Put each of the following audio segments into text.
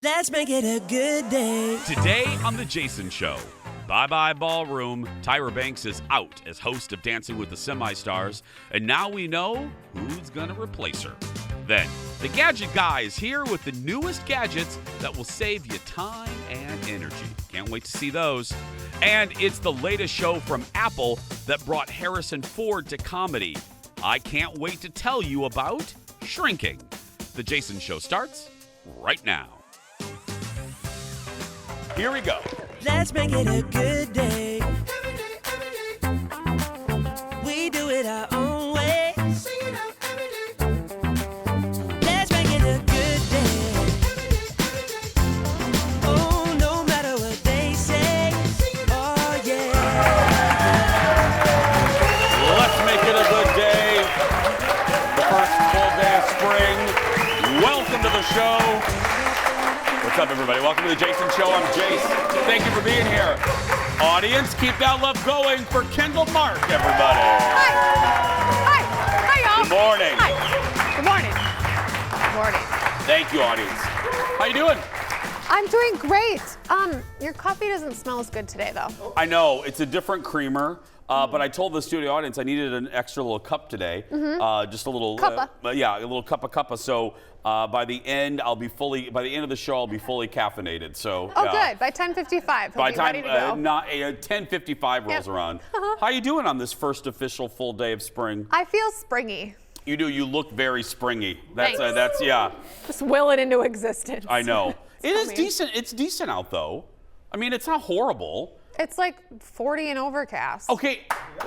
Let's make it a good day. Today on The Jason Show, bye-bye ballroom. Tyra Banks is out as host of Dancing with the Semi-Stars, and now we know who's going to replace her. Then, the Gadget Guy is here with the newest gadgets that will save you time and energy. Can't wait to see those. And it's the latest show from Apple that brought Harrison Ford to comedy. I can't wait to tell you about Shrinking. The Jason Show starts right now. Here we go. Let's make it a good day. We do it our own way. Let's make it a good day. Oh, no matter what they say. Oh, yeah. Let's make it a good day. The first full day of spring. Welcome to the show. What's up, everybody? Welcome to the Jason Show. I'm Jace. Thank you for being here. Audience, keep that love going for Kendall Mark, everybody. Hi. Hi. Hi, y'all. Good morning. Hi. Good morning. Good morning. Thank you, audience. How you doing? I'm doing great. Your coffee doesn't smell as good today, though. I know. It's a different creamer. But I told the studio audience I needed an extra little cup today. Just a little Cuppa. Yeah, a little cuppa. So by the end of the show, I'll be fully caffeinated. So Good. By 10:55, he'll be ready to go. 10:55 rolls around. How you doing on this first official full day of spring? I feel springy. You do. You look very springy. That's Thanks. yeah. Just will it into existence. I know. It is funny. decent. It's decent out though. I mean, it's not horrible. It's like 40 and overcast. Okay.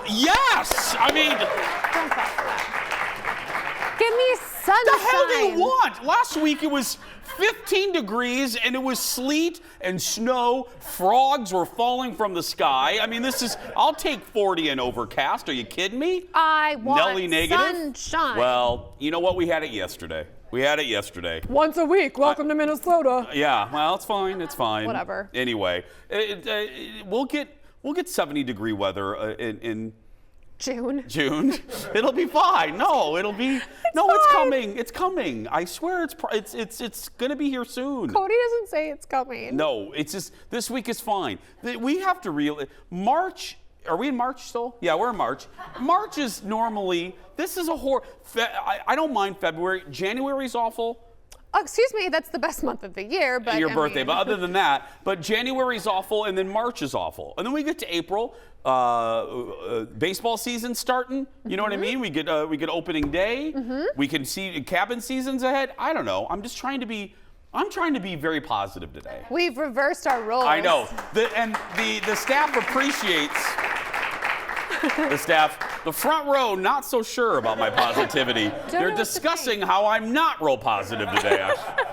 Yes. I mean. Don't fall for that. Give me sunshine. The hell do you want? Last week it was 15 degrees and it was sleet and snow. Frogs were falling from the sky. I mean, I'll take 40 and overcast. Are you kidding me? I want Nelly negative? sunshine. Well, you know what? We had it yesterday. Once a week. Welcome to Minnesota. Yeah, well, it's fine. It's fine. Whatever. Anyway, we'll get 70-degree weather in June. It'll be fine. No, it'll be. It's coming. It's coming. I swear it's gonna be here soon. Cody doesn't say it's coming. No, it's just this week is fine. We have to March. Are we in March still? Yeah, we're in March. March is normally. This is a I don't mind February. January's awful. Oh, excuse me, that's the best month of the year. But Your birthday, but other than that, but January's awful, and then March is awful, and then we get to April. Baseball season starting. You know what I mean? We get opening day. We can see cabin seasons ahead. I don't know. I'm trying to be very positive today. We've reversed our roles. I know. The staff appreciates. The front row, not so sure about my positivity. They're discussing how I'm not real positive today.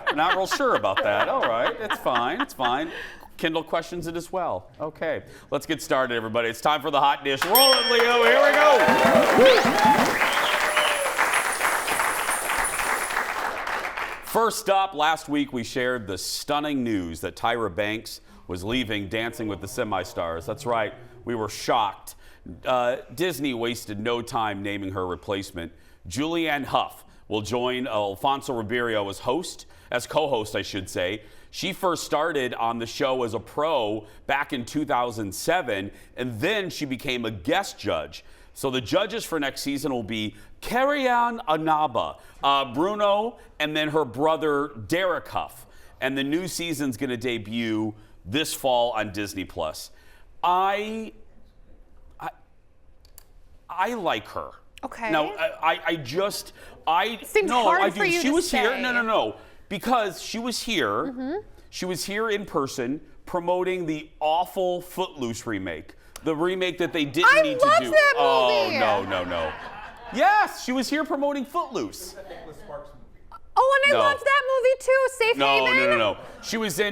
I'm not real sure about that. All right, it's fine. Kendall questions it as well. Okay, let's get started, everybody. It's time for the hot dish. Roll it, Leo. Here we go. First up, last week we shared the stunning news that Tyra Banks was leaving Dancing with the Semi-Stars. That's right, we were shocked. Disney wasted no time naming her replacement. Julianne Hough will join Alfonso Ribeiro as co-host, I should say. She first started on the show as a pro back in 2007, and then she became a guest judge. So the judges for next season will be Carrie-Anne Anaba, Bruno, and then her brother Derek Hough. And the new season's going to debut this fall on Disney+. I like her. Okay. Now, Seemed hard for you She to was here. say. No. Because she was here. She was here in person promoting the awful Footloose remake. The remake that they didn't need to do. I love that movie. Oh, no. Yes, she was here promoting Footloose. Oh, and I No. loved that movie too, Safe Haven. No.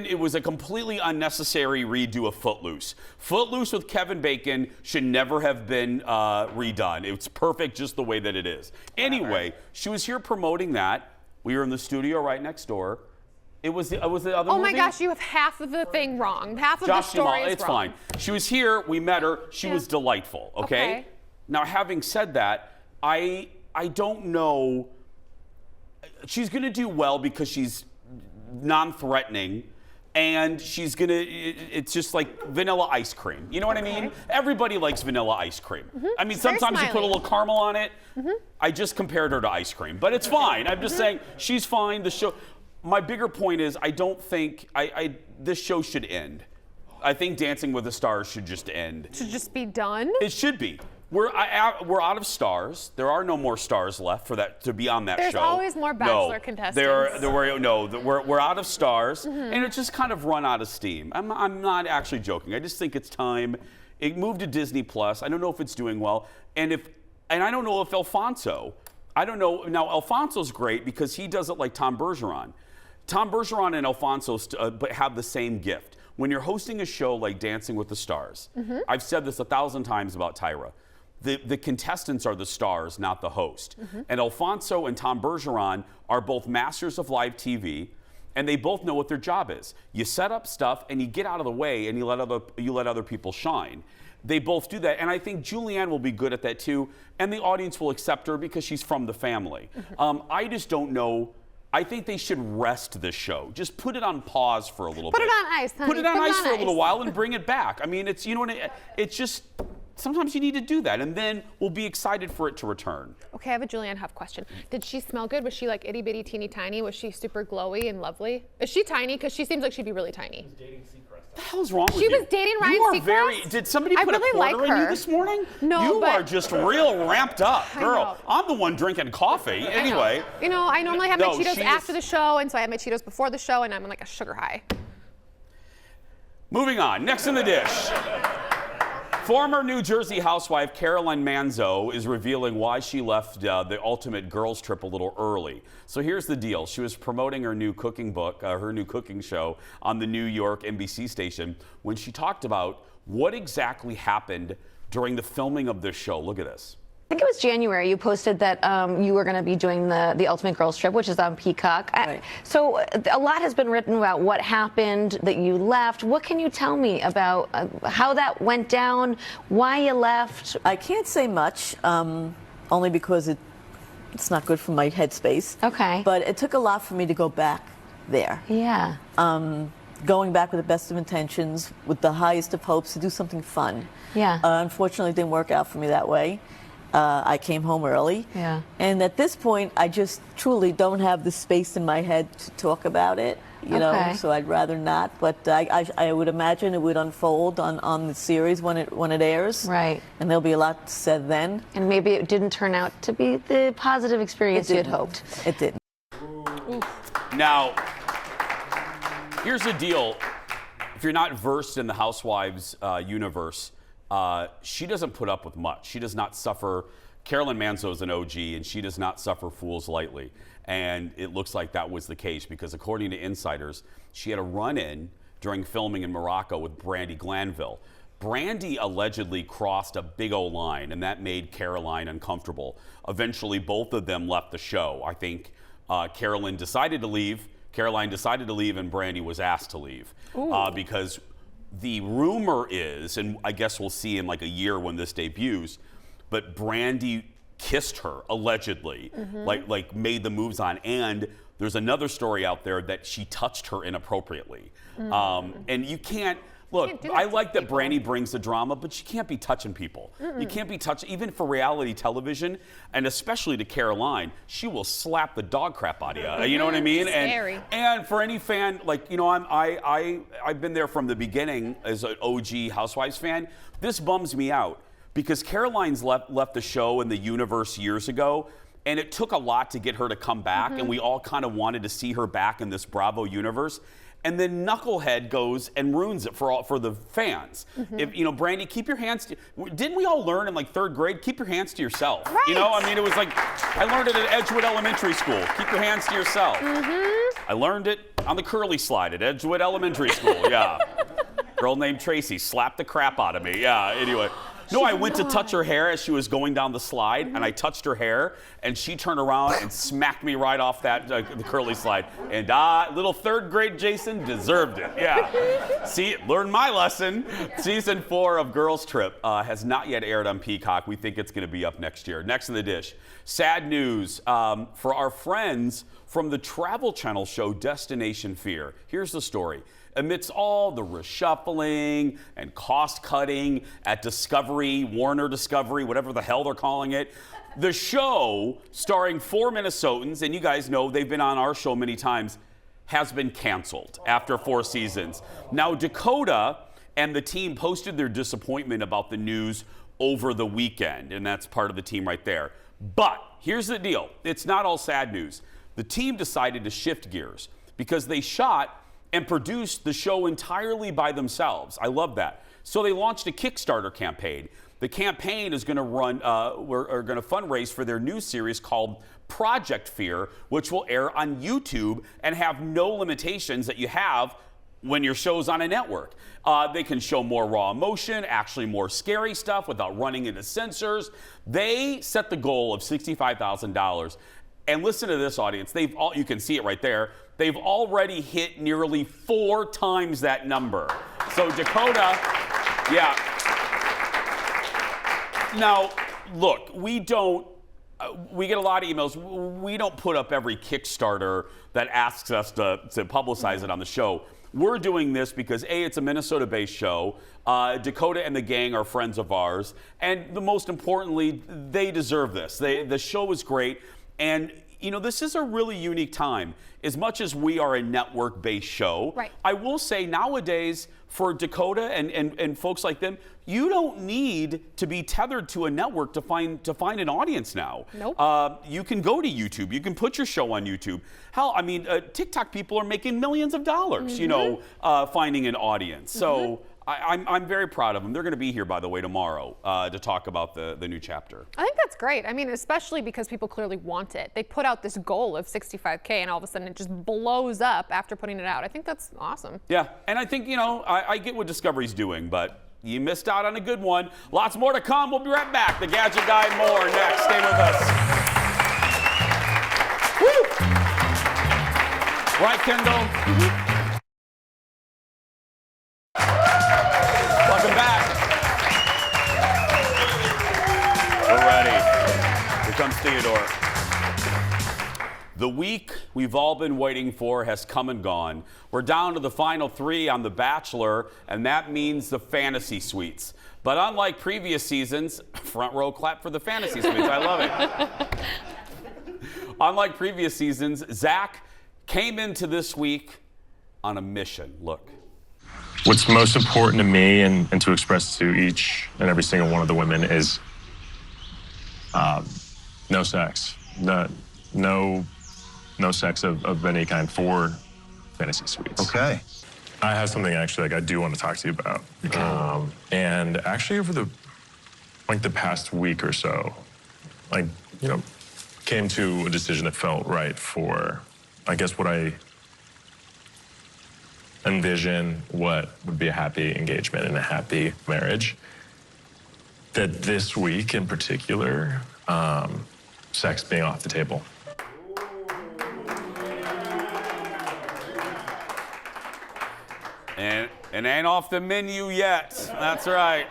It was a completely unnecessary redo of Footloose. Footloose with Kevin Bacon should never have been redone. It's perfect just the way that it is. Anyway, she was here promoting that. We were in the studio right next door. It was the other movie. Oh my gosh, you have half of the thing wrong. Half of Josh the story Duhamel, is it's wrong. fine. She was here. We met her. She was delightful. Okay? Now, having said that, I don't know. She's going to do well because she's non-threatening. And she's it's just like vanilla ice cream. You know what I mean? Everybody likes vanilla ice cream. I mean, Very sometimes you put a smiley. little caramel on it. I just compared her to ice cream, but it's fine. I'm just saying she's fine. The show, my bigger point is I don't think, this show should end. I think Dancing with the Stars should just end. Should just be done. It should be. We're out of stars. There are no more stars left for that to be on that There's show. always more Bachelor contestants. We're out of stars, and it's just kind of run out of steam. I'm not actually joking. I just think it's time. It moved to Disney Plus. I don't know if it's doing well, and I don't know if Alfonso. I don't know. Now Alfonso's great because he does it like Tom Bergeron. Tom Bergeron and Alfonso but have the same gift. When you're hosting a show like Dancing with the Stars, I've said this 1,000 times about Tyra. The contestants are the stars, not the host. And Alfonso and Tom Bergeron are both masters of live TV, and they both know what their job is. You set up stuff, and you get out of the way, and you let other people shine. They both do that, and I think Julianne will be good at that too, and the audience will accept her because she's from the family. I just don't know. I think they should rest this show. Just put it on pause for a little bit. Put it on ice, honey. Put it on Put it ice on for a little ice. while and bring it back. I mean, it's, you know what, it's just, sometimes you need to do that, and then we'll be excited for it to return. Okay, I have a Julianne Hough question. Did she smell good? Was she like itty bitty teeny tiny? Was she super glowy and lovely? Is she tiny? Because she seems like she'd be really tiny. What the hell's wrong with you? She was dating Ryan You are Seacrest? very. Did somebody I put really a quarter like in you her. this morning? No, you but- are just real ramped up, I girl. know. I'm the one drinking coffee. Anyway. You know, I normally have my No, Cheetos she after is- the show, and so I have my Cheetos before the show, and I'm on like a sugar high. Moving on. Next in the dish. Former New Jersey housewife Caroline Manzo is revealing why she left the Ultimate Girls Trip a little early. So here's the deal. She was promoting her new cooking book, her new cooking show on the New York NBC station when she talked about what exactly happened during the filming of this show. Look at this. I think it was January. You posted that you were going to be doing the Ultimate Girls Trip, which is on Peacock. Right. So a lot has been written about what happened, that you left. What can you tell me about how that went down, why you left? I can't say much, only because it's not good for my headspace. Okay. But it took a lot for me to go back there. Yeah. Going back with the best of intentions, with the highest of hopes to do something fun. Yeah. Unfortunately, it didn't work out for me that way. I came home early. Yeah. And at this point, I just truly don't have the space in my head to talk about it, you know, Okay. so I'd rather not. But I would imagine it would unfold on the series when it airs. Right. And there'll be a lot said then. And maybe it didn't turn out to be the positive experience you had hoped. It didn't. Now, here's the deal. If you're not versed in the Housewives universe, she doesn't put up with much. She does not suffer. Carolyn Manzo is an OG, and she does not suffer fools lightly. And it looks like that was the case because, according to insiders, she had a run-in during filming in Morocco with Brandi Glanville. Brandi allegedly crossed a big old line, and that made Caroline uncomfortable. Eventually, both of them left the show. I think Caroline decided to leave, and Brandi was asked to leave because the rumor is, and I guess we'll see in like a year when this debuts, but Brandi kissed her allegedly, like made the moves on, and there's another story out there that she touched her inappropriately. And you can't. Look, do that I to like that people. Brandi brings the drama, but she can't be touching people. You can't be touching, even for reality television, and especially to Caroline, she will slap the dog crap out of you. You know what I mean? Scary. And for any fan, like, you know, I've been there from the beginning as an OG Housewives fan. This bums me out because Caroline's left the show and the universe years ago, and it took a lot to get her to come back, and we all kind of wanted to see her back in this Bravo universe. And then Knucklehead goes and ruins it for the fans. If you know, Brandi, keep your hands. Didn't we all learn in like 3rd grade? Keep your hands to yourself. Right. You know, I mean, it was like I learned it at Edgewood Elementary School. Keep your hands to yourself. I learned it on the curly slide at Edgewood Elementary School. Yeah, girl named Tracy slapped the crap out of me. Yeah. Anyway. No, I went to touch her hair as she was going down the slide, and I touched her hair, and she turned around and smacked me right off that the curly slide. And little 3rd grade Jason deserved it. Yeah. See, learned my lesson. Season 4 of Girls Trip has not yet aired on Peacock. We think it's going to be up next year. Next in the dish, sad news for our friends from the Travel Channel show Destination Fear. Here's the story. Amidst all the reshuffling and cost cutting at Discovery, Warner Discovery, whatever the hell they're calling it, the show, starring 4 Minnesotans, and you guys know they've been on our show many times, has been canceled after 4 seasons. Now, Dakota and the team posted their disappointment about the news over the weekend, and that's part of the team right there. But here's the deal. It's not all sad news. The team decided to shift gears because they shot and produced the show entirely by themselves. I love that. So they launched a Kickstarter campaign. The campaign is going to run, we're going to fundraise for their new series called Project Fear, which will air on YouTube and have no limitations that you have when your show's on a network. They can show more raw emotion, actually more scary stuff without running into censors. They set the goal of $65,000. And listen to this, audience. You can see it right there. They've already hit nearly 4 times that number. So Dakota, yeah. Now, look, we get a lot of emails. We don't put up every Kickstarter that asks us to publicize it on the show. We're doing this because, A, it's a Minnesota-based show. Dakota and the gang are friends of ours. And most importantly, they deserve this. The show is great. And, you know, this is a really unique time. As much as we are a network-based show, right. I will say nowadays for Dakota and folks like them, you don't need to be tethered to a network to find an audience now. Nope. You can go to YouTube. You can put your show on YouTube. Hell, I mean, TikTok people are making millions of dollars, you know, finding an audience. So I'm very proud of them. They're going to be here, by the way, tomorrow to talk about the new chapter. I think that's great. I mean, especially because people clearly want it. They put out this goal of $65K and all of a sudden it just blows up after putting it out. I think that's awesome. Yeah, and I think, you know, I get what Discovery's doing, but you missed out on a good one. Lots more to come. We'll be right back. The Gadget Guy more next. Stay with us. Woo! Right, Kendall? Welcome back. We're ready. Here comes Theodore. The week we've all been waiting for has come and gone. We're down to the final 3 on The Bachelor, and that means the fantasy suites. But unlike previous seasons, front row clap for the fantasy suites. I love it. Unlike previous seasons, Zach came into this week on a mission. Look. What's most important to me and to express to each and every single one of the women is no sex. No sex of any kind for fantasy suites. Okay. I have something actually I do want to talk to you about. Okay. And actually over the past week or so, came to a decision that felt right for, I guess, what I envision what would be a happy engagement and a happy marriage. That this week in particular, sex being off the table. And it ain't off the menu yet. That's right.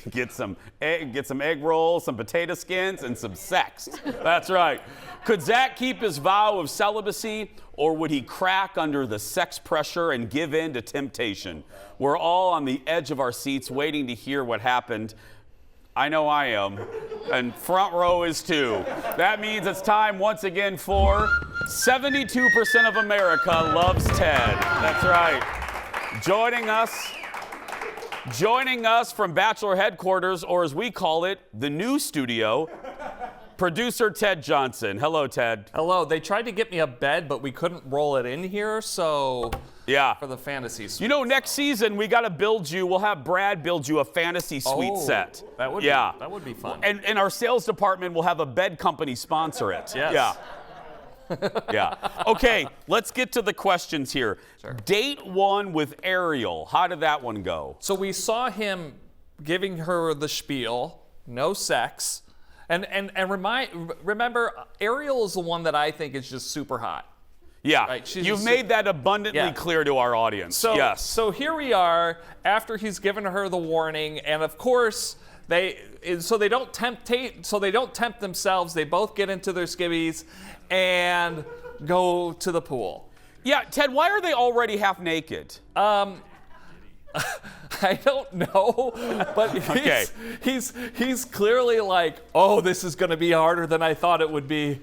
Get some egg rolls, some potato skins, and some sex. That's right. Could Zach keep his vow of celibacy, or would he crack under the sex pressure and give in to temptation? We're all on the edge of our seats waiting to hear what happened. I know I am, and front row is too. That means it's time once again for 72% of America loves Ted. That's right. Joining us from Bachelor headquarters, or as we call it, the new studio, producer Ted Johnson. Hello, Ted. Hello. They tried to get me a bed, but we couldn't roll it in here, so yeah. For the fantasy suite. You know, next season we got to build you. We'll have Brad build you a fantasy suite set. That would be fun. And our sales department will have a bed company sponsor it. Yes. Yeah. Yeah. Okay, let's get to the questions here. Sure. Date 1 with Ariel. How did that one go? So we saw him giving her the spiel, no sex. And remember, Ariel is the one that I think is just super hot. Yeah, right? You've made that abundantly clear to our audience. So, yes. So here we are after he's given her the warning, and of course they don't tempt themselves. They both get into their skivvies, and go to the pool. Yeah, Ted, why are they already half naked? I don't know, but Okay. he's clearly like, oh, this is going to be harder than I thought it would be.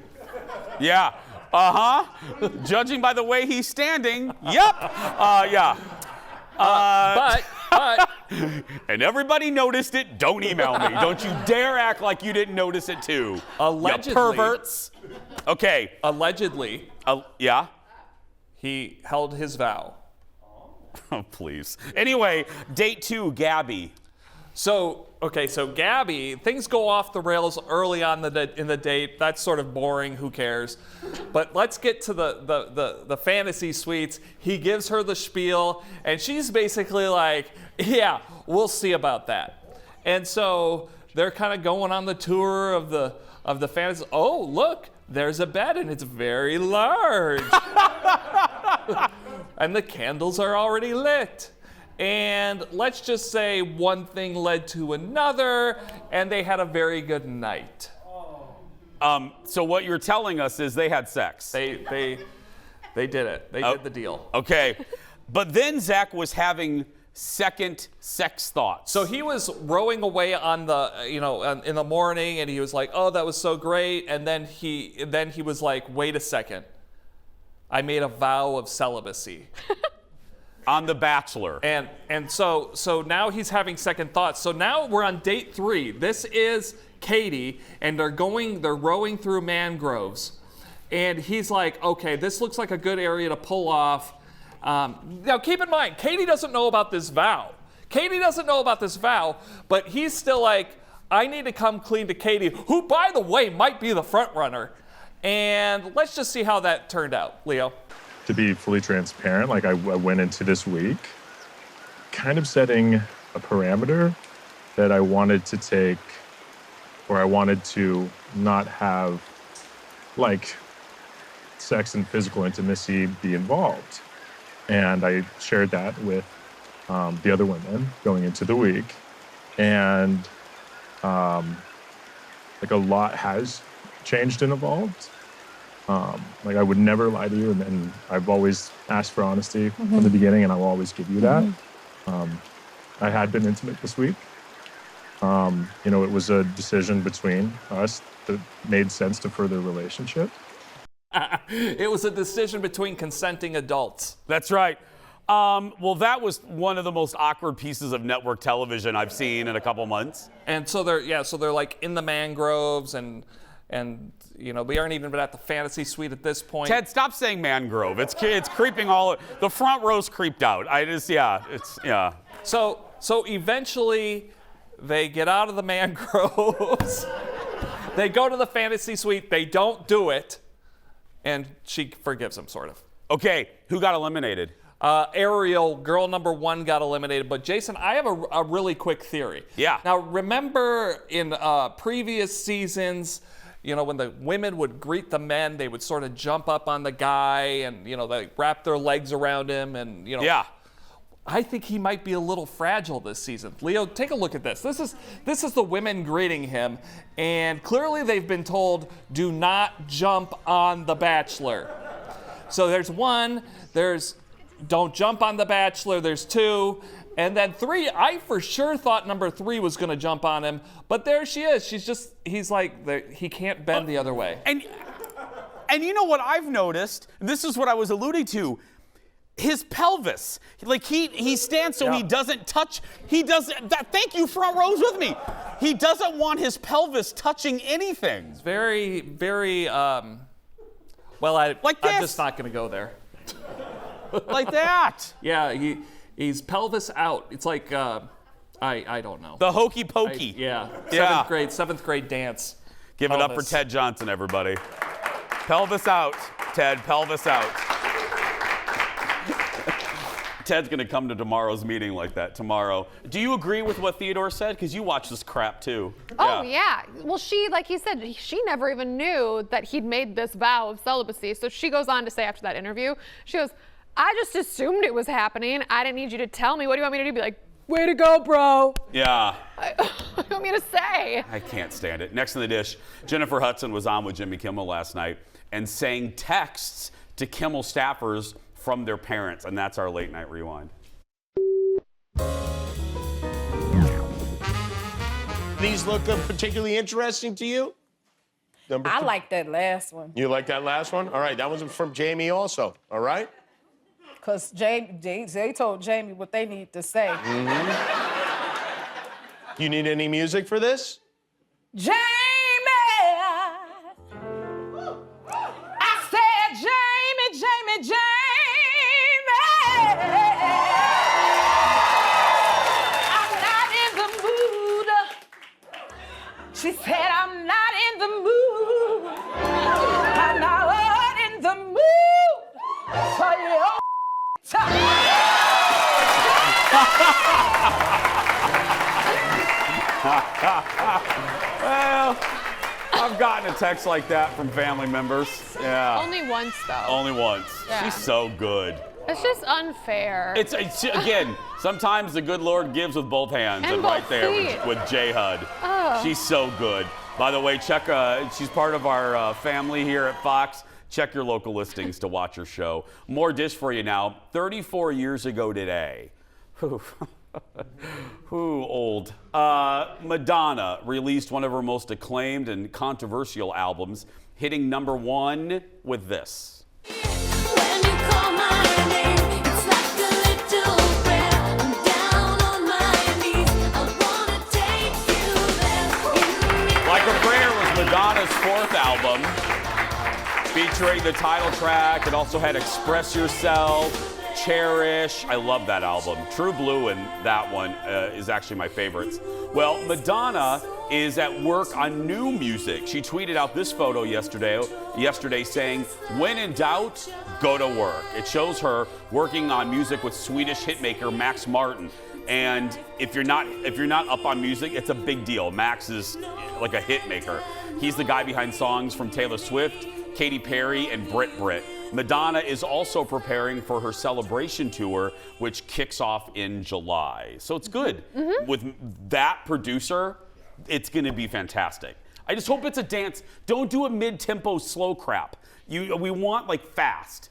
Yeah. Judging by the way he's standing, yep. Yeah. But And everybody noticed it. Don't email me. Don't you dare act like you didn't notice it too. Allegedly. You perverts. Okay. allegedly, Yeah. he held his vow. Oh, please. Anyway, date 2, Gabby. So Gabby, things go off the rails early on in the date. That's sort of boring. Who cares? But let's get to the fantasy suites. He gives her the spiel, and she's basically like, "Yeah, we'll see about that." And so they're kind of going on the tour of the fantasy. Oh, look, there's a bed, and it's very large, and the candles are already lit. And let's just say one thing led to another, and they had a very good night. So what you're telling us is they had sex. They did it. They did the deal. Okay. But then Zach was having second sex thoughts. So he was rowing away on the, in the morning, and he was like, "Oh, that was so great." And then he was like, "Wait a second. I made a vow of celibacy." On The Bachelor. And so now he's having second thoughts. So now we're on date 3. This is Katie, and they're rowing through mangroves. And he's like, okay, this looks like a good area to pull off. Now keep in mind, Katie doesn't know about this vow. But he's still like, I need to come clean to Katie, who, by the way, might be the front runner. And let's just see how that turned out, Leo. To be fully transparent, like I went into this week kind of setting a parameter that I wanted to take, or I wanted to not have like sex and physical intimacy be involved. And I shared that with the other women going into the week. And like a lot has changed and evolved. Like I would never lie to you, and I've always asked for honesty from the beginning, and I will always give you that. I had been intimate this week. It was a decision between us that made sense to further relationship. It was a decision between consenting adults. That's right. Well, that was one of the most awkward pieces of network television I've seen in a couple months. And so they're like in the mangroves, and we aren't even at the fantasy suite at this point. Ted, stop saying mangrove. It's creeping all. The front row's creeped out. Yeah. So eventually, they get out of the mangroves. They go to the fantasy suite. They don't do it, and she forgives him, sort of. Okay, who got eliminated? Ariel, girl number 1, got eliminated. But Jason, I have a really quick theory. Yeah. Now, remember in previous seasons, when the women would greet the men, they would sort of jump up on the guy and, they wrap their legs around him and, Yeah. I think he might be a little fragile this season. Leo, take a look at this. This is the women greeting him, and clearly they've been told, do not jump on the Bachelor. So there's 1, don't jump on the Bachelor, there's 2, and then 3, I for sure thought number 3 was going to jump on him, but there she is. He's like, he can't bend the other way. And you know what I've noticed? This is what I was alluding to. His pelvis, like he stands so he doesn't touch. He doesn't. Thank you, front rows with me. He doesn't want his pelvis touching anything. It's very, very. I'm just not going to go there. Like that. Yeah, he's pelvis out. It's like I don't know. The hokey pokey. Seventh grade dance. Give it up for Ted Johnson, everybody. Pelvis out, Ted. Pelvis out. Ted's going to come to tomorrow's meeting like that tomorrow. Do you agree with what Theodore said? Because you watch this crap too. Oh, yeah. Well, she, like he said, she never even knew that he'd made this vow of celibacy. So she goes on to say after that interview, she goes, I just assumed it was happening. I didn't need you to tell me. What do you want me to do? Be like, way to go, bro. Yeah. What do you want me to say? I can't stand it. Next in the dish, Jennifer Hudson was on with Jimmy Kimmel last night. and saying texts to Kimmel staffers from their parents. And that's our late night rewind. These look particularly interesting to you? I like that last one. You like that last one? All right, that was from Jamie also, all right? Because they told Jamie what they need to say. You need any music for this? Jamie! I said, Jamie, Jamie, Jamie! I'm not in the mood. She said, I'm not in the mood. I'm not in the mood for your Well, I've gotten a text like that from family members. Yeah. Only once, though. Only once. Yeah. She's so good. It's just unfair. It's again, sometimes the good Lord gives with both hands, And and right both there feet. with J Hud. Oh. She's so good. By the way, check. She's part of our family here at Fox. Check your local listings to watch her show. More dish for you now. 34 years ago today. Who old? Madonna released one of her most acclaimed and controversial albums, hitting #1 with this. When you call my name, it's like a little prayer. I'm down on my knees. I wanna take you there. Like a Prayer was Madonna's 4th album, featuring the title track. It also had Express Yourself, Cherish. I love that album. True Blue and that one is actually my favorites. Well, Madonna is at work on new music. She tweeted out this photo yesterday saying, "When in doubt, go to work." It shows her working on music with Swedish hitmaker Max Martin. And if you're not up on music, it's a big deal. Max is like a hit maker. He's the guy behind songs from Taylor Swift, Katy Perry, and Brit. Madonna is also preparing for her celebration tour, which kicks off in July. So it's good. With that producer, it's going to be fantastic. I just hope it's a dance. Don't do a mid-tempo slow crap. We want like fast.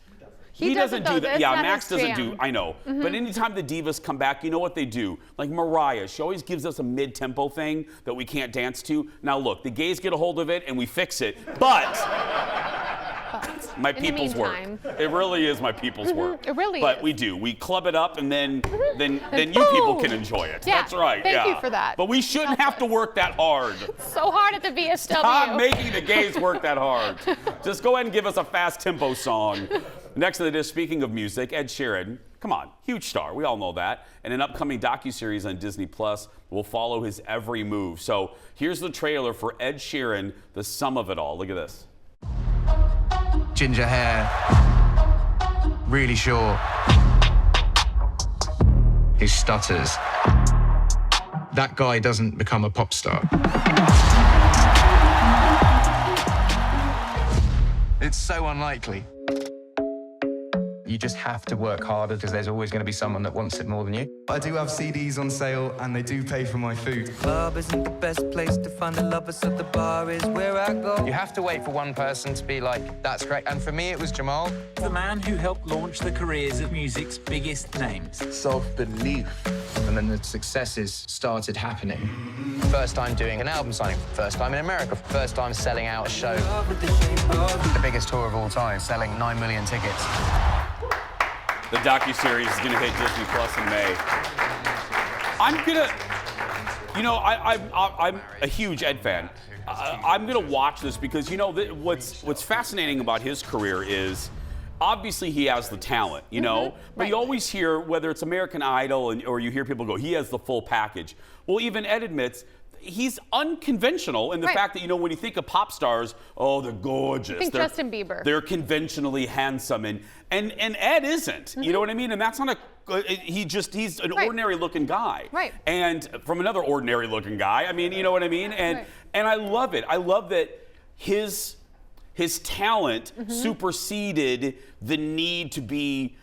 He doesn't do that. Yeah, Max doesn't do. I know. But anytime the divas come back, you know what they do? Like Mariah, she always gives us a mid-tempo thing that we can't dance to. Now look, the gays get a hold of it and we fix it. But my people's work. It really is my people's work. It really but is. we do. We club it up and then you people can enjoy it. Yeah, That's right. thank yeah. you for that. But we shouldn't have to work that hard. So hard at the VSW. Stop making the gays work that hard. Just go ahead and give us a fast tempo song. Next on the dish, speaking of music, Ed Sheeran. Come on, huge star. We all know that. And an upcoming docuseries on Disney Plus will follow his every move. So here's the trailer for Ed Sheeran, the sum of it all. Look at this. Ginger hair, really short. He stutters. That guy doesn't become a pop star. It's so unlikely. You just have to work harder because there's always going to be someone that wants it more than you. I do have CDs on sale and they do pay for my food. Club isn't the best place to find a lover, so the bar is where I go. You have to wait for one person to be like, that's great. And for me, it was Jamal. The man who helped launch the careers of music's biggest names. Self-belief. And then the successes started happening. First time doing an album signing, first time in America, first time selling out a show. The biggest tour of all time, selling 9 million tickets. The docuseries is going to hit Disney Plus in May. I'm a huge Ed fan. I'm going to watch this because, what's fascinating about his career is obviously he has the talent, but you always hear, whether it's American Idol or you hear people go, he has the full package. Well, even Ed admits, he's unconventional in the fact that, when you think of pop stars, oh, they're gorgeous. I think Justin Bieber. They're conventionally handsome, and Ed isn't. You know what I mean? And that's not he's an ordinary looking guy. Right. And from another ordinary looking guy. I mean, you know what I mean? And I love it. I love that his talent superseded the need to be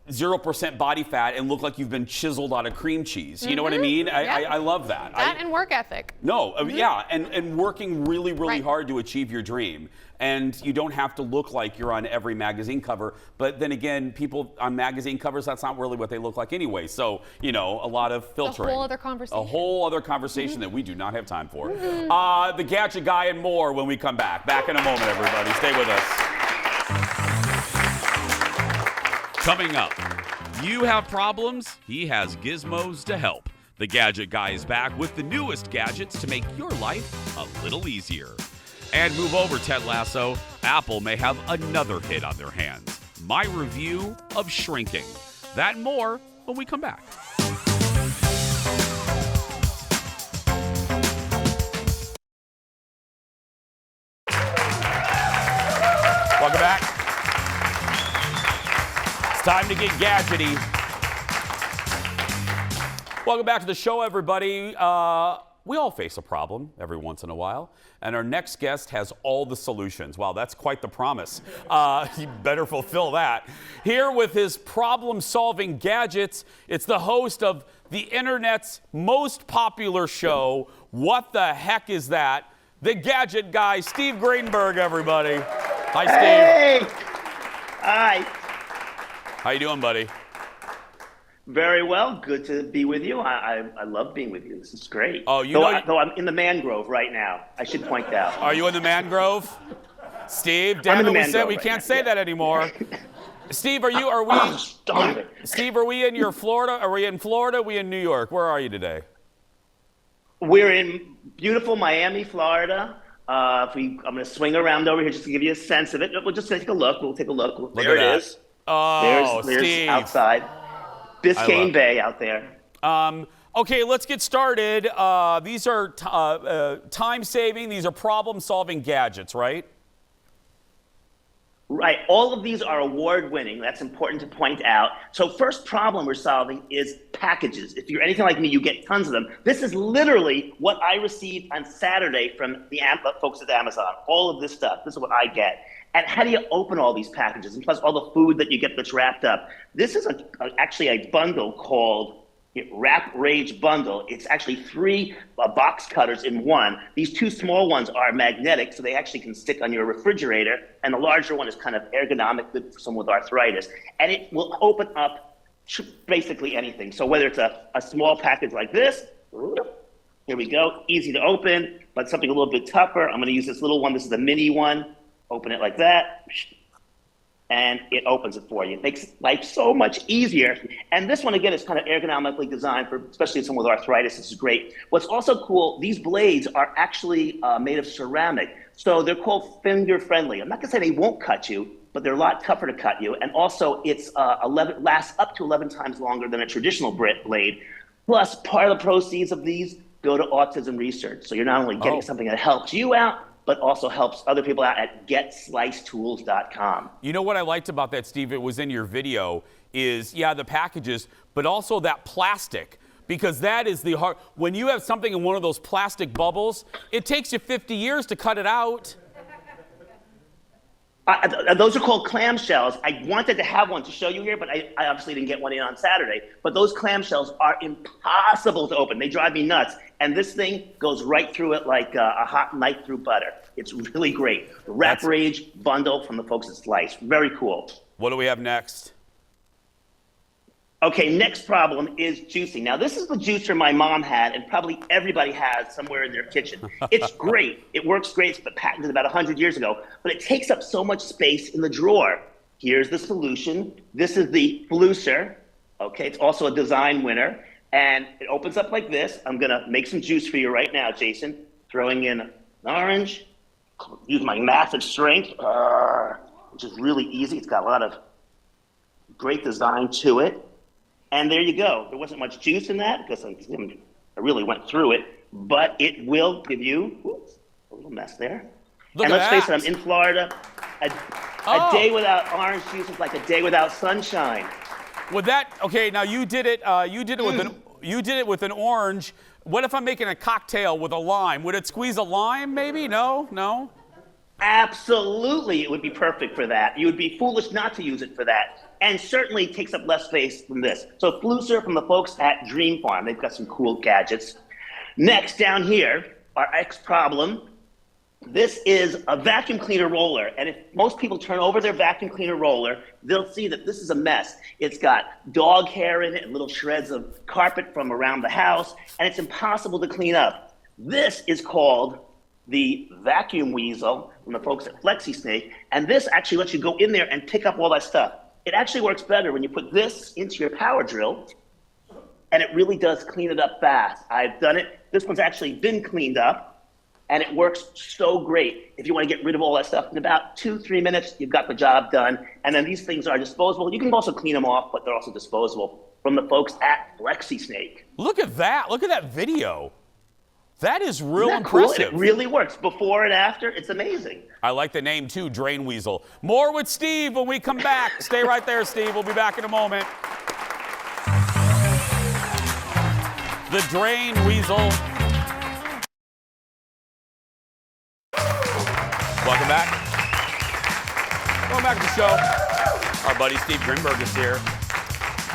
0% body fat and look like you've been chiseled out of cream cheese. You know what I mean? Yeah. I love that. That and work ethic. No, yeah, and working really, really hard to achieve your dream. And you don't have to look like you're on every magazine cover. But then again, people on magazine covers, that's not really what they look like anyway. So, you know, a lot of filtering. A whole other conversation. A whole other conversation that we do not have time for. The Gadget Guy and more when we come back. Back in a moment, everybody. Stay with us. Coming up, you have problems, he has gizmos to help. The Gadget Guy is back with the newest gadgets to make your life a little easier. And move over, Ted Lasso. Apple may have another hit on their hands. My review of Shrinking. That and more when we come back. Welcome back. It's time to get gadgety. Welcome back to the show, everybody. We all face a problem every once in a while, and our next guest has all the solutions. Wow, that's quite the promise. You better fulfill that. Here with his problem-solving gadgets, it's the host of the internet's most popular show, What the Heck Is That? The Gadget Guy, Steve Gradenberg, everybody. Hi, Steve. Hey! Hi. How you doing, buddy? Very well. Good to be with you. I love being with you. This is great. Oh, you though, know, though I'm in the mangrove right now. I should point out. Are you in the mangrove? Steve, I'm damn in it, the we said mangrove we right can't now, say yeah. that anymore. Steve, are we Steve, are we in your Florida? Are we in Florida? Are we in New York? Where are you today? We're in beautiful Miami, Florida. I'm going to swing around over here just to give you a sense of it. We'll just take a look. We'll take a look. There at it that. is. Oh, there's Steve. outside. Biscayne Bay out there. Okay, let's get started. These are time-saving. These are problem-solving gadgets, right? Right. All of these are award-winning. That's important to point out. So first problem we're solving is packages. If you're anything like me, you get tons of them. This is literally what I received on Saturday from the folks at Amazon. All of this stuff. This is what I get. And how do you open all these packages? And plus all the food that you get that's wrapped up. This is actually a bundle called Wrap Rage Bundle. It's actually 3 box cutters in one. These 2 small ones are magnetic, so they actually can stick on your refrigerator. And the larger one is kind of ergonomic, good for someone with arthritis. And it will open up basically anything. So whether it's a small package like this, here we go, easy to open, but something a little bit tougher. I'm going to use this little one. This is the mini one. Open it like that. And it opens it for you. It makes life so much easier. And this one, again, is kind of ergonomically designed for, especially someone with arthritis. This is great. What's also cool, these blades are actually made of ceramic. So they're called finger friendly. I'm not gonna say they won't cut you, but they're a lot tougher to cut you. And also it's lasts up to 11 times longer than a traditional blade. Plus, part of the proceeds of these go to autism research. So you're not only getting something that helps you out, but also helps other people out at getslicetools.com. You know what I liked about that, Steve? It was in your video, is, yeah, the packages, but also that plastic. Because that is the hard, when you have something in one of those plastic bubbles, it takes you 50 years to cut it out. Those are called clamshells. I wanted to have one to show you here, but I obviously didn't get one in on Saturday. But those clamshells are impossible to open. They drive me nuts. And this thing goes right through it like a hot knife through butter. It's really great. The Wrap Rage bundle from the folks at Slice. Very cool. What do we have next? Okay, next problem is juicing. Now, this is the juicer my mom had, and probably everybody has somewhere in their kitchen. It's great. It works great. It's patented about 100 years ago, but it takes up so much space in the drawer. Here's the solution. This is the Flooser. Okay, it's also a design winner, and it opens up like this. I'm gonna make some juice for you right now, Jason. Throwing in an orange. Use my massive strength, which is really easy. It's got a lot of great design to it. And there you go. There wasn't much juice in that because I really went through it, but it will give you a little mess there. And let's face it, I'm in Florida. A day without orange juice is like a day without sunshine. With that, okay, now you did it. You did it with an orange. What if I'm making a cocktail with a lime? Would it squeeze a lime? Maybe? No. Absolutely, it would be perfect for that. You would be foolish not to use it for that. and certainly takes up less space than this. So Flusser from the folks at Dream Farm, they've got some cool gadgets. Next down here, our X problem. This is a vacuum cleaner roller, and if most people turn over their vacuum cleaner roller, they'll see that this is a mess. It's got dog hair in it and little shreds of carpet from around the house, and it's impossible to clean up. This is called the vacuum weasel from the folks at FlexiSnake, and this actually lets you go in there and pick up all that stuff. It actually works better when you put this into your power drill, and it really does clean it up fast. I've done it. This one's actually been cleaned up. And it works so great. If you want to get rid of all that stuff in about 2-3 minutes, you've got the job done. And then these things are disposable. You can also clean them off, but they're also disposable from the folks at FlexiSnake. Look at that. Look at that video. That is real Isn't that cool? impressive. And it really works. Before and after, it's amazing. I like the name too, Drain Weasel. More with Steve when we come back. Stay right there, Steve. We'll be back in a moment. The Drain Weasel. Welcome back. Welcome back to the show. Our buddy Steve Grimberg is here.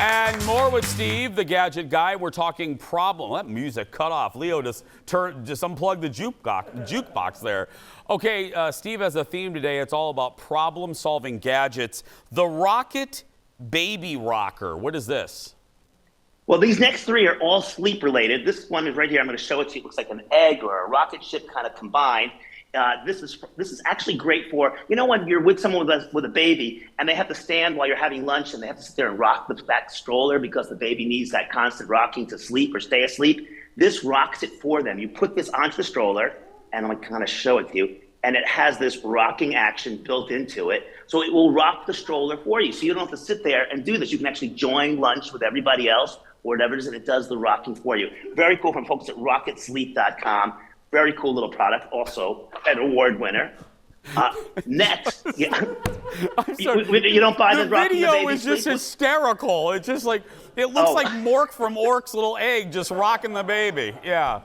And more with Steve, the gadget guy. We're talking problem. That music cut off. Leo just unplugged the jukebox there. Okay, Steve has a theme today. It's all about problem-solving gadgets. The Rocket Baby Rocker. What is this? Well, these next three are all sleep-related. This one is right here. I'm going to show it to you. It looks like an egg or a rocket ship kind of combined. This is actually great for, you know, when you're with someone with a baby and they have to stand while you're having lunch and they have to sit there and rock the back stroller because the baby needs that constant rocking to sleep or stay asleep. This rocks it for them. You put this onto the stroller, and I'm going to kind of show it to you, and it has this rocking action built into it. So it will rock the stroller for you. So you don't have to sit there and do this. You can actually join lunch with everybody else or whatever it is, and it does the rocking for you. Very cool from folks at rocketsleep.com. Very cool little product, also an award winner. Next, yeah. You don't buy the rocking the baby. The video is just hysterical. It's just like, it looks like Mork from Ork's Little Egg just rocking the baby. Yeah.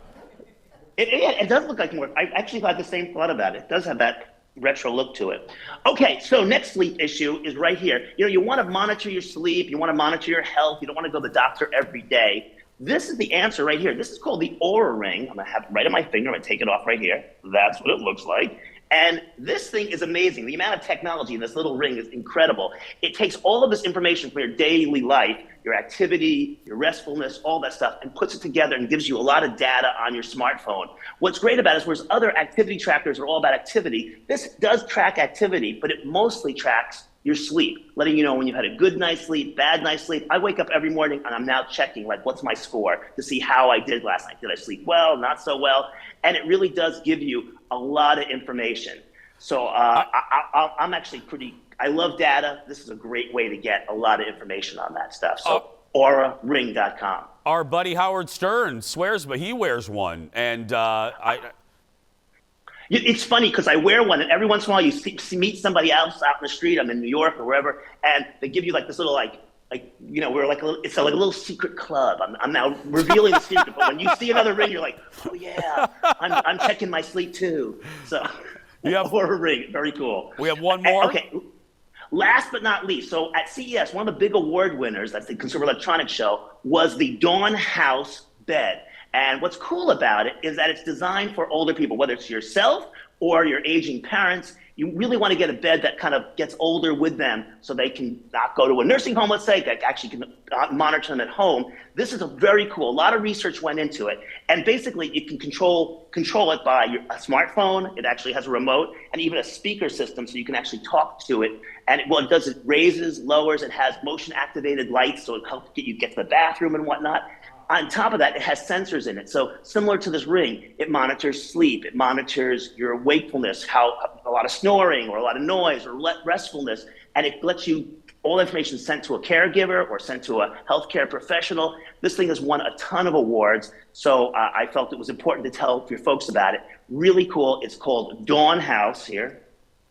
It does look like Mork. I actually had the same thought about it. It does have that retro look to it. Okay, so next sleep issue is right here. You know, you want to monitor your sleep. You want to monitor your health. You don't want to go to the doctor every day. This is the answer right here. This is called the Aura Ring. I'm going to have it right on my finger. I'm going to take it off right here. That's what it looks like. And this thing is amazing. The amount of technology in this little ring is incredible. It takes all of this information from your daily life, your activity, your restfulness, all that stuff, and puts it together and gives you a lot of data on your smartphone. What's great about it is whereas other activity trackers are all about activity, this does track activity, but it mostly tracks your sleep, letting you know when you've had a good night's sleep, bad night's sleep. I wake up every morning and I'm now checking, like, what's my score to see how I did last night. Did I sleep well, not so well? And it really does give you a lot of information. So I'm actually I love data. This is a great way to get a lot of information on that stuff. So auraring.com. Our buddy Howard Stern swears, but he wears one. And it's funny because I wear one, and every once in a while you meet somebody else out in the street. I'm in New York or wherever, and they give you like this little you know, we're like it's like a little secret club. I'm now revealing the secret, but when you see another ring, you're like, oh yeah, I'm checking my sleep too. So or a ring, very cool. We have one more. Okay. Last but not least, so at CES, one of the big award winners, that's the Consumer Electronics Show, was the Dawn House bed. And what's cool about it is that it's designed for older people, whether it's yourself or your aging parents. You really want to get a bed that kind of gets older with them so they can not go to a nursing home, let's say, that actually can monitor them at home. This is a very cool. A lot of research went into it. And basically, you can control it by a smartphone. It actually has a remote and even a speaker system so you can actually talk to it. And what it does, it raises, lowers, it has motion-activated lights so it helps you get to the bathroom and whatnot. On top of that, it has sensors in it. So similar to this ring, it monitors sleep. It monitors your wakefulness, how a lot of snoring or a lot of noise or restfulness. And it lets you, all information sent to a caregiver or sent to a healthcare professional. This thing has won a ton of awards. So I felt it was important to tell your folks about it. Really cool. It's called Dawn House here.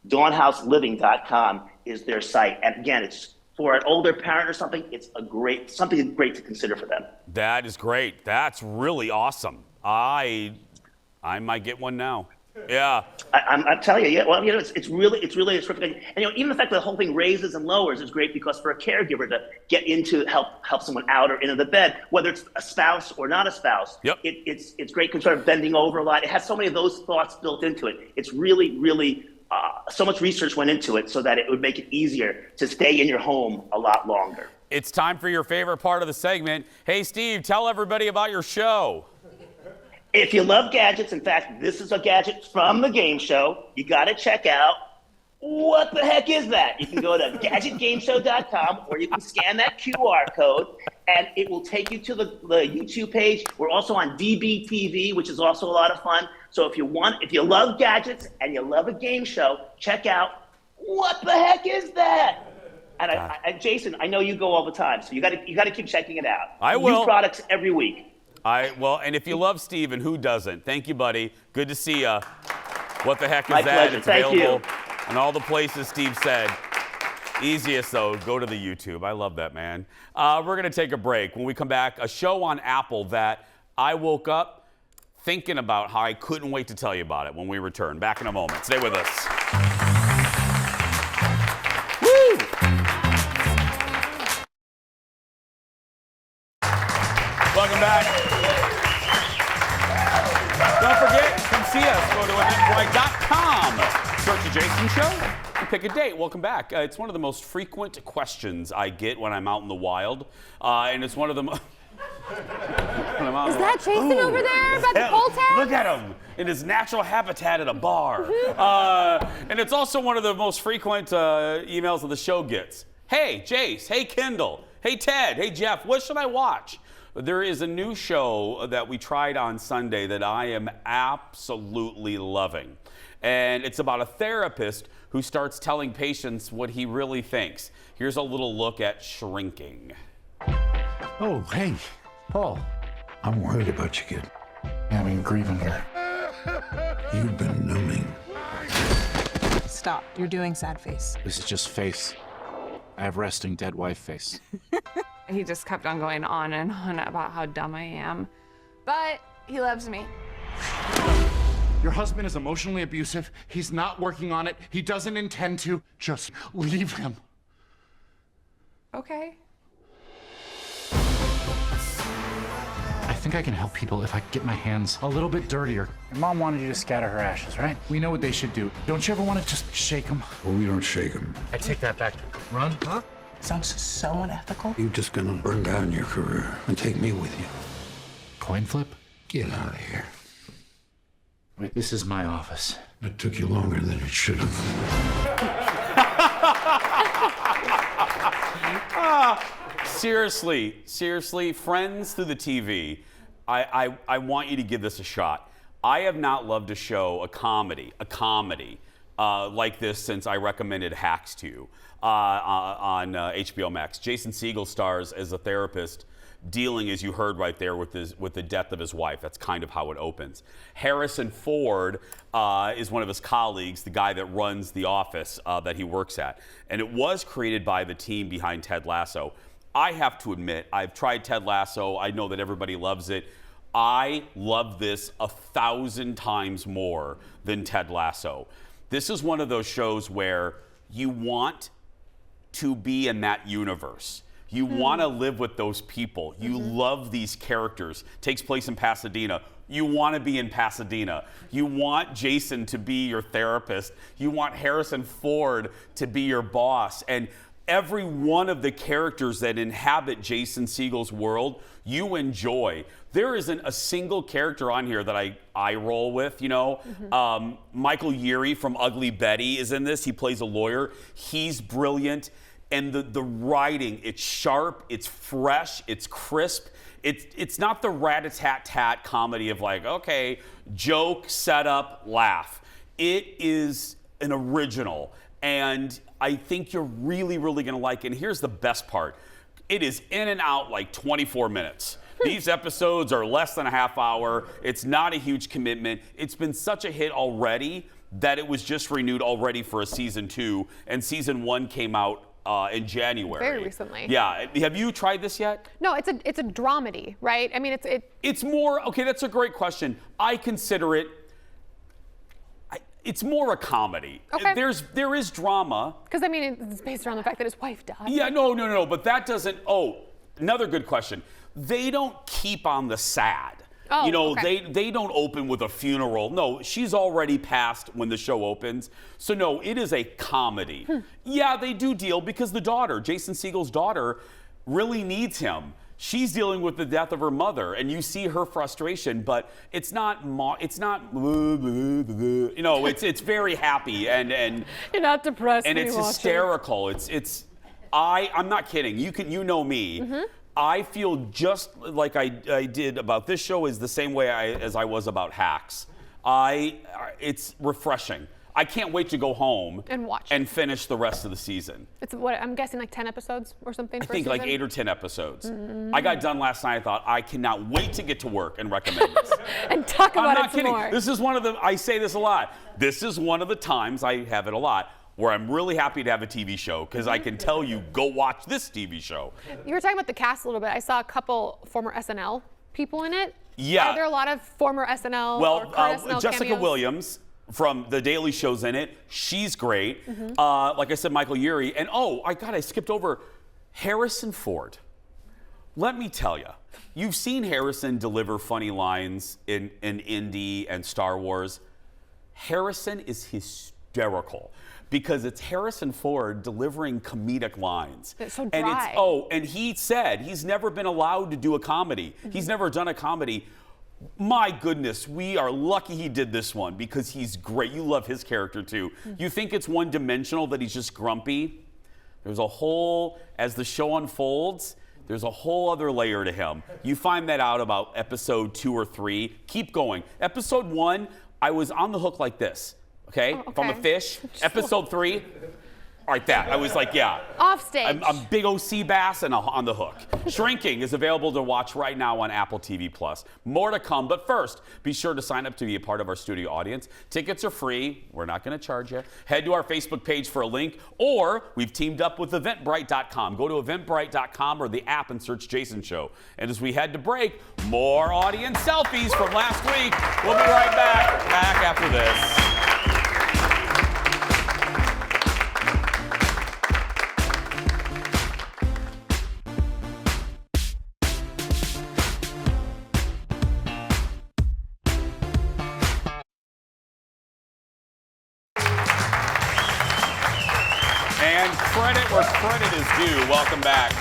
DawnHouseLiving.com is their site. And again, it's for an older parent or something, it's something great to consider for them. That is great. That's really awesome. I might get one now. Yeah. I'm telling you, yeah. Well, it's really a terrific. And even the fact that the whole thing raises and lowers is great because for a caregiver to get into help someone out or into the bed, whether it's a spouse or not a spouse, it's great because sort of bending over a lot. It has so many of those thoughts built into it. It's really so much research went into it so that it would make it easier to stay in your home a lot longer. It's time for your favorite part of the segment. Hey, Steve, tell everybody about your show. If you love gadgets, in fact, this is a gadget from the game show, you got to check out What the Heck Is That? You can go to gadgetgameshow.com or you can scan that QR code and it will take you to the YouTube page. We're also on DBTV, which is also a lot of fun. So if you love gadgets and you love a game show, check out What the Heck Is That? And Jason, I know you go all the time, so you got to keep checking it out. I will. New products every week. And if you love Steve, and who doesn't? Thank you, buddy. Good to see you. What the Heck Is My That? pleasure. It's Thank available you. in all the places Steve said. Easiest, though, go to the YouTube. I love that, man. We're going to take a break. When we come back, a show on Apple that I woke up thinking about how I couldn't wait to tell you about it when we return. Back in a moment. Stay with us. Woo! Welcome back. Don't forget, come see us. Go to eventbrite.com. Search the Jason Show and pick a date. Welcome back. It's one of the most frequent questions I get when I'm out in the wild. And it's one of the most... Is that Jason over there by the pole tag? Look at him in his natural habitat at a bar. And it's also one of the most frequent emails that the show gets. Hey, Jace. Hey, Kendall. Hey, Ted. Hey, Jeff. What should I watch? There is a new show that we tried on Sunday that I am absolutely loving. And it's about a therapist who starts telling patients what he really thinks. Here's a little look at Shrinking. Oh, hey, Paul. I'm worried about you, kid. Yeah, I've been grieving here. You've been numbing. Stop. You're doing sad face. This is just face. I have resting dead wife face. He just kept on going on and on about how dumb I am. But he loves me. Your husband is emotionally abusive. He's not working on it. He doesn't intend to. Just leave him. Okay. I think I can help people if I get my hands a little bit dirtier. Your mom wanted you to scatter her ashes, right? We know what they should do. Don't you ever want to just shake them? Well, we don't shake him. I take that back. Run? Huh? Sounds so unethical. You're just gonna burn down your career and take me with you. Coin flip? Get out of here. Wait, this is my office. It took you longer than it should have. Seriously, friends through the TV, I want you to give this a shot. I have not loved a comedy like this since I recommended Hacks to you on HBO Max. Jason Segel stars as a therapist dealing, as you heard right there, with the death of his wife. That's kind of how it opens. Harrison Ford is one of his colleagues, the guy that runs the office that he works at. And it was created by the team behind Ted Lasso. I have to admit, I've tried Ted Lasso. I know that everybody loves it. I love this 1,000 times more than Ted Lasso. This is one of those shows where you want to be in that universe. You want to live with those people. You love these characters. Takes place in Pasadena. You want to be in Pasadena. You want Jason to be your therapist. You want Harrison Ford to be your boss. And every one of the characters that inhabit Jason Segel's world, you enjoy. There isn't a single character on here that I roll with, you know. Michael Urie from Ugly Betty is in this. He plays a lawyer. He's brilliant. And the writing, it's sharp, it's fresh, it's crisp. It's not the rat-a-tat-tat comedy of like, okay, joke, setup, laugh. It is an original. And I think you're really, really going to like it. And here's the best part. It is in and out like 24 minutes. These episodes are less than a half hour. It's not a huge commitment. It's been such a hit already that it was just renewed already for a season 2. And season 1 came out in January. Very recently. Yeah. Have you tried this yet? No, it's a dramedy, right? I mean, It's more, okay, that's a great question. I consider it It's more a comedy. Okay. There is drama. Because I mean, it's based around the fact that his wife died. Yeah, no. But that doesn't. Oh, another good question. They don't keep on the sad. Oh, you know, okay. they don't open with a funeral. No, she's already passed when the show opens. So no, it is a comedy. Yeah, they do deal because the daughter, Jason Segel's daughter, really needs him. She's dealing with the death of her mother, and you see her frustration, but it's not, you know, it's very happy and You're not depressed and when it's you watch hysterical. I'm not kidding. You know me. Mm-hmm. I feel just like I did about this show is the same way as I was about Hacks. It's refreshing. I can't wait to go home and watch and finish the rest of the season. It's what I'm guessing, like 10 episodes or something. I for think a like season? 8 or 10 episodes. Mm-hmm. I got done last night. I thought I cannot wait to get to work and recommend this. And talk about I'm it not some kidding. more. This is one of the. I say this a lot. This is one of the times I have it a lot where I'm really happy to have a TV show because I can tell you go watch this TV show. You were talking about the cast a little bit. I saw a couple former SNL people in it. Yeah. Are there a lot of former SNL or Well, current SNL Jessica cameos? Williams from The Daily Show's in it. She's great. Mm-hmm. Like I said, Michael Urie. And I skipped over Harrison Ford. Let me tell you, you've seen Harrison deliver funny lines in Indy and Star Wars. Harrison is hysterical because it's Harrison Ford delivering comedic lines. It's so And dry. and he said he's never been allowed to do a comedy. Mm-hmm. He's never done a comedy. My goodness, we are lucky he did this one because he's great. You love his character too. You think it's one-dimensional that he's just grumpy? There's a whole, as the show unfolds, there's a whole other layer to him. You find that out about episode 2 or 3. Keep going. Episode 1, I was on the hook like this, okay? Oh, If I'm a okay. fish. Episode 3, like that. I was like, yeah. Off stage. I'm big OC bass and on the hook. Shrinking is available to watch right now on Apple TV+. More to come, but first, be sure to sign up to be a part of our studio audience. Tickets are free. We're not going to charge you. Head to our Facebook page for a link, or we've teamed up with Eventbrite.com. Go to Eventbrite.com or the app and search Jason Show. And as we head to break, more audience selfies from last week. We'll be right back after this. And credit where credit is due. Welcome back.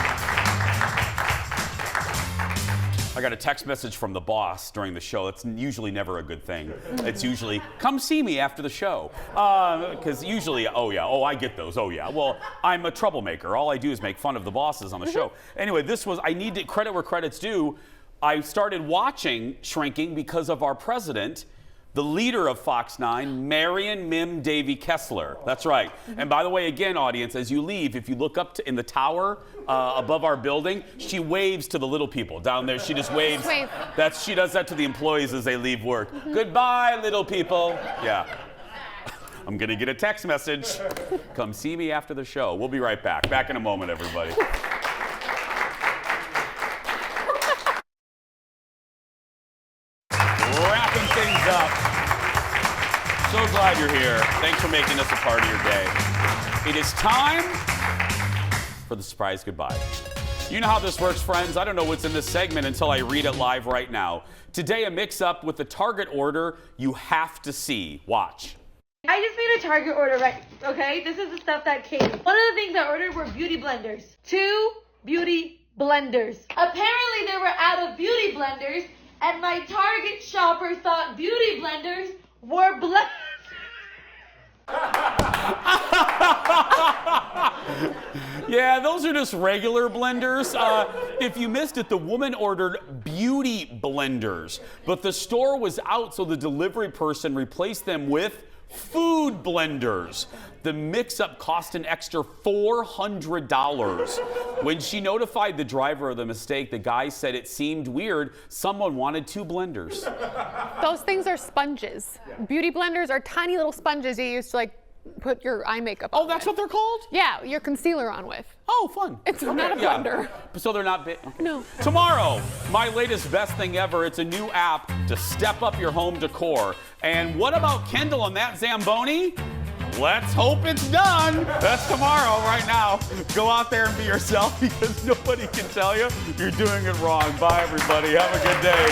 I got a text message from the boss during the show. It's usually never a good thing. It's usually, come see me after the show. Because usually, I get those. Oh, yeah. Well, I'm a troublemaker. All I do is make fun of the bosses on the show. Anyway, I need to credit where credit's due. I started watching Shrinking because of our president, the leader of Fox 9, Marion Mim Davy Kessler. That's right. And by the way, again, audience, as you leave, if you look up in the tower above our building, she waves to the little people down there. She just waves. Wave. She does that to the employees as they leave work. Goodbye, little people. Yeah. I'm going to get a text message. Come see me after the show. We'll be right back. Back in a moment, everybody. Wrapping things up. So glad you're here. Thanks for making this a part of your day. It is time for the surprise goodbye. You know how this works, friends. I don't know what's in this segment until I read it live right now. Today, a mix-up with the Target order you have to see. Watch. I just made a Target order, right? Okay, this is the stuff that came. One of the things I ordered were beauty blenders. 2 beauty blenders. Apparently, they were out of beauty blenders, and my Target shopper thought beauty blenders were blenders. Yeah, those are just regular blenders. If you missed it, the woman ordered beauty blenders, but the store was out, so the delivery person replaced them with food blenders. The mix-up cost an extra $400. When she notified the driver of the mistake, the guy said it seemed weird. Someone wanted 2 blenders. Those things are sponges. Beauty blenders are tiny little sponges you use to put your eye makeup on. Oh, that's what they're called? Yeah, your concealer on with. Oh, fun. It's not a Yeah. blender. So they're not big? Okay. No. Tomorrow, my latest best thing ever. It's a new app to step up your home decor. And what about Kendall and that Zamboni? Let's hope it's done. That's tomorrow. Right now, go out there and be yourself because nobody can tell you you're doing it wrong. Bye, everybody. Have a good day.